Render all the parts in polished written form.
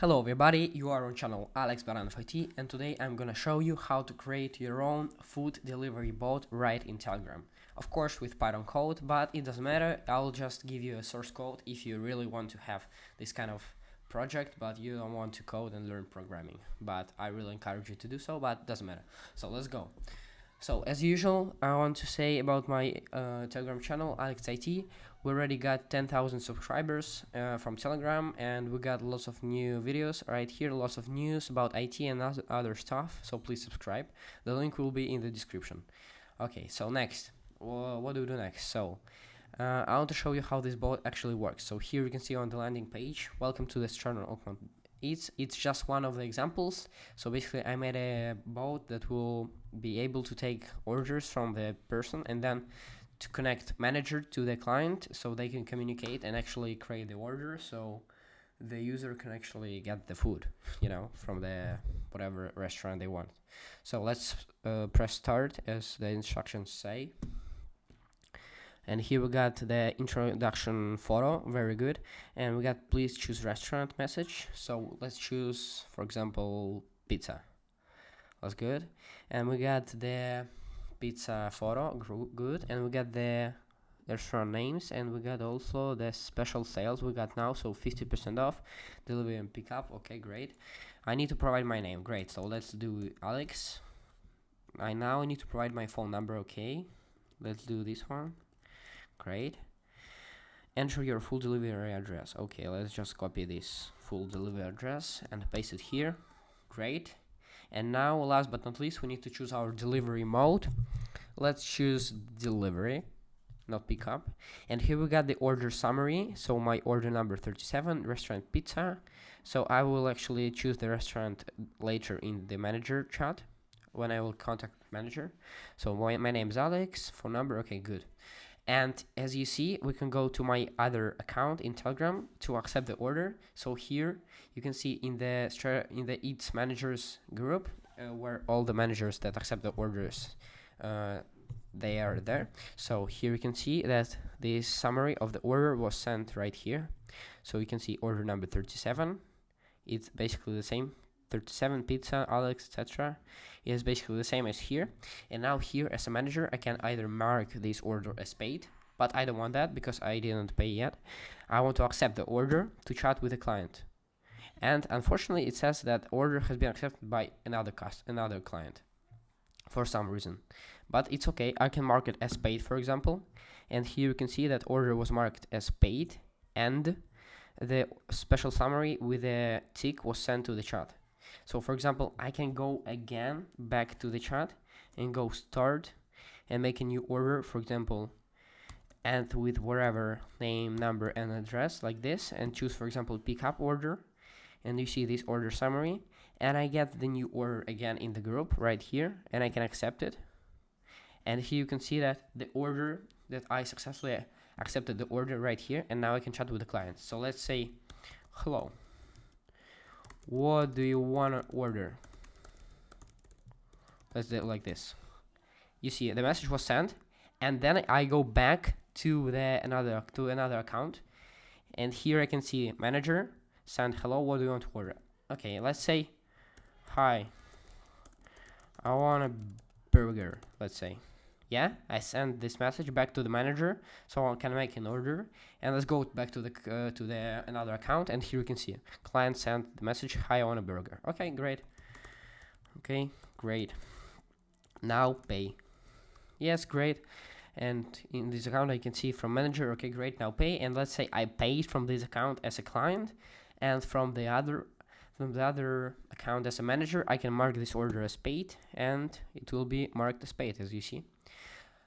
Hello everybody, you are on channel Alex Baranov IT, and today I'm gonna show you how to create your own food delivery bot right in Telegram. Of course with Python code, but it doesn't matter, I'll just give you a source code if you really want to have this kind of project but you don't want to code and learn programming. But I really encourage you to do so, but doesn't matter. So let's go. So as usual, I want to say about my Telegram channel, Alex IT. We already got 10,000 subscribers from Telegram, and we got lots of new videos right here, lots of news about IT and other stuff, so please subscribe. The link will be in the description. Okay, so next, what do we do next? So I want to show you how this bot actually works. So here you can see on the landing page, welcome to this channel. It's just one of the examples. So basically I made a bot that will be able to take orders from the person and then to connect manager to the client so they can communicate and actually create the order, so the user can actually get the food, from the whatever restaurant they want. So let's press start as the instructions say. And here we got the introduction photo, very good. And we got please choose restaurant message. So let's choose, for example, pizza. That's good. And we got the pizza photo, good. And we got the restaurant names, and we got also the special sales we got now, so 50% off, delivery and pickup. Okay, great. I need to provide my name, great. So let's do Alex. I now need to provide my phone number, okay. Let's do this one. Great. Enter your full delivery address. Okay, let's just copy this full delivery address and paste it here. Great. And now, last but not least, we need to choose our delivery mode. Let's choose delivery, not pickup. And here we got the order summary. So my order number 37, restaurant pizza. So I will actually choose the restaurant later in the manager chat when I will contact manager. So my name is Alex, phone number, okay, good. And as you see, we can go to my other account in Telegram to accept the order. So here you can see in the Eats managers group where all the managers that accept the orders, they are there. So here you can see that the summary of the order was sent right here. So you can see order number 37. It's basically the same. 37 pizza, Alex, etc. is basically the same as here. And now here as a manager I can either mark this order as paid, but I don't want that because I didn't pay yet. I want to accept the order to chat with the client, and unfortunately it says that order has been accepted by another client for some reason, but it's okay. I can mark it as paid, for example, and here you can see that order was marked as paid and the special summary with a tick was sent to the chat. So for example, I can go again back to the chat and go start and make a new order, for example, and with whatever name, number, and address like this, and choose, for example, pickup order. And you see this order summary, and I get the new order again in the group right here, and I can accept it. And here you can see that the order that I successfully accepted the order right here, and now I can chat with the client. So let's say, hello. What do you want to order? Let's do it like this. You see, the message was sent, and then I go back to another account, and here I can see manager send hello. What do you want to order? Okay, let's say, hi. I want a burger. Let's say, yeah. I send this message back to the manager, so I can make an order. And let's go back to the another account, and here you can see client sent the message, hi, I want a burger. Okay, great. Okay, great. Now pay. Yes, great. And in this account I can see from manager, okay, great, now pay. And let's say I paid from this account as a client, and from the other account as a manager I can mark this order as paid, and it will be marked as paid, as you see.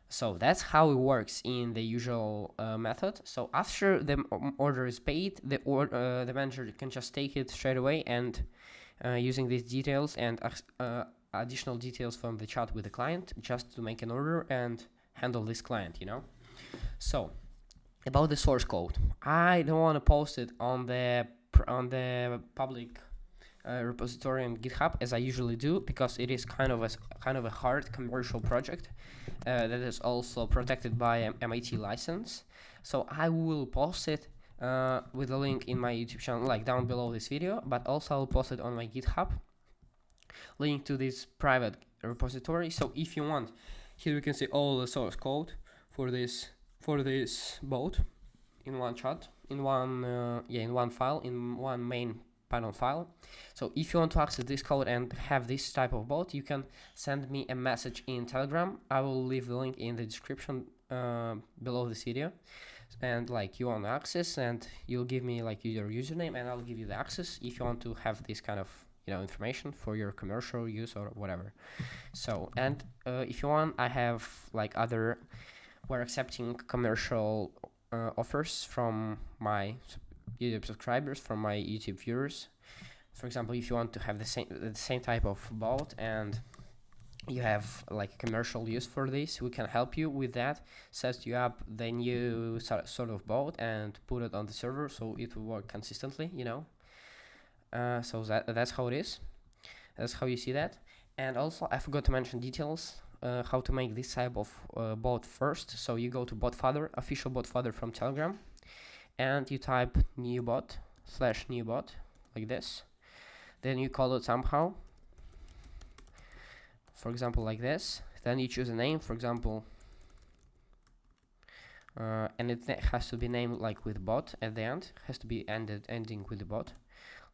So that's how it works in the usual method. So after the order is paid, the manager can just take it straight away and using these details and additional details from the chat with the client just to make an order and handle this client, So about the source code, I don't want to post it on the public repository on GitHub as I usually do, because it is kind of a hard commercial project that is also protected by an MIT license. So I will post it with the link in my YouTube channel, like down below this video, but also I'll post it on my GitHub, link to this private repository. So if you want, here you can see all the source code for this bot in one shot, in one file, in one main Python file. So if you want to access this code and have this type of bot, you can send me a message in Telegram. I will leave the link in the description below this video. And like you want access, and you'll give me like your username, and I'll give you the access if you want to have this kind of information for your commercial use or whatever. So, and if you want, I have like we're accepting commercial offers from my YouTube subscribers, from my YouTube viewers. For example, if you want to have the same type of bot and you have like commercial use for this, we can help you with that, set you up the new sort of bot and put it on the server so it will work consistently, so that's how it is. That's how you see that. And also I forgot to mention details how to make this type of bot first. So you go to botfather, official botfather from Telegram, and you type new bot /new bot like this. Then you call it somehow, for example like this. Then you choose a name, for example, and it has to be named like with bot at the end, has to be ending with the bot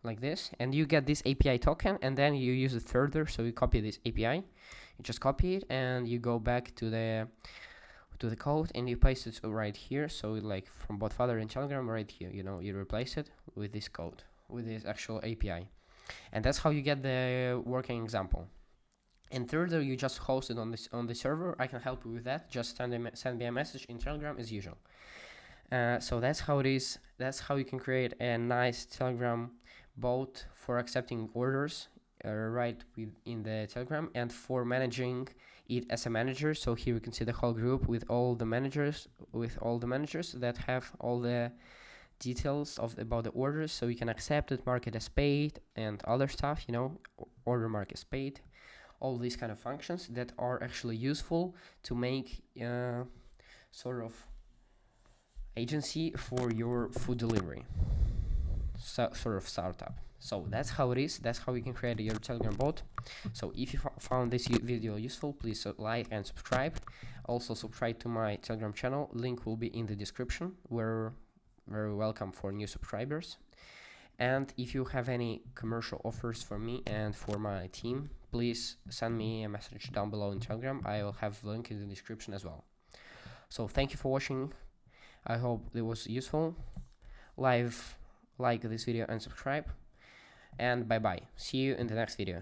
like this. And you get this API token, and then you use it further. So you copy this API, you just copy it, and you go back to the code and you paste it right here. So like from botfather in Telegram right here, you replace it with this code, with this actual API. And that's how you get the working example. And further, you just host it on the server. I can help you with that. Just send me a message in Telegram as usual. So that's how it is. That's how you can create a nice Telegram bot for accepting orders right in the Telegram, and for managing it as a manager. So here you can see the whole group with all the managers that have all the details about the orders, so you can accept it, mark it as paid, and other stuff, order mark as paid. All these kind of functions that are actually useful to make sort of agency for your food delivery, sort of startup. So that's how it is. That's how you can create your Telegram bot. So if you found this video useful, please like and subscribe. Also subscribe to my Telegram channel. Link will be in the description. We're very welcome for new subscribers. And if you have any commercial offers for me and for my team, please send me a message down below in Telegram. I will have the link in the description as well. So thank you for watching. I hope it was useful. Like this video and subscribe. And bye bye. See you in the next video.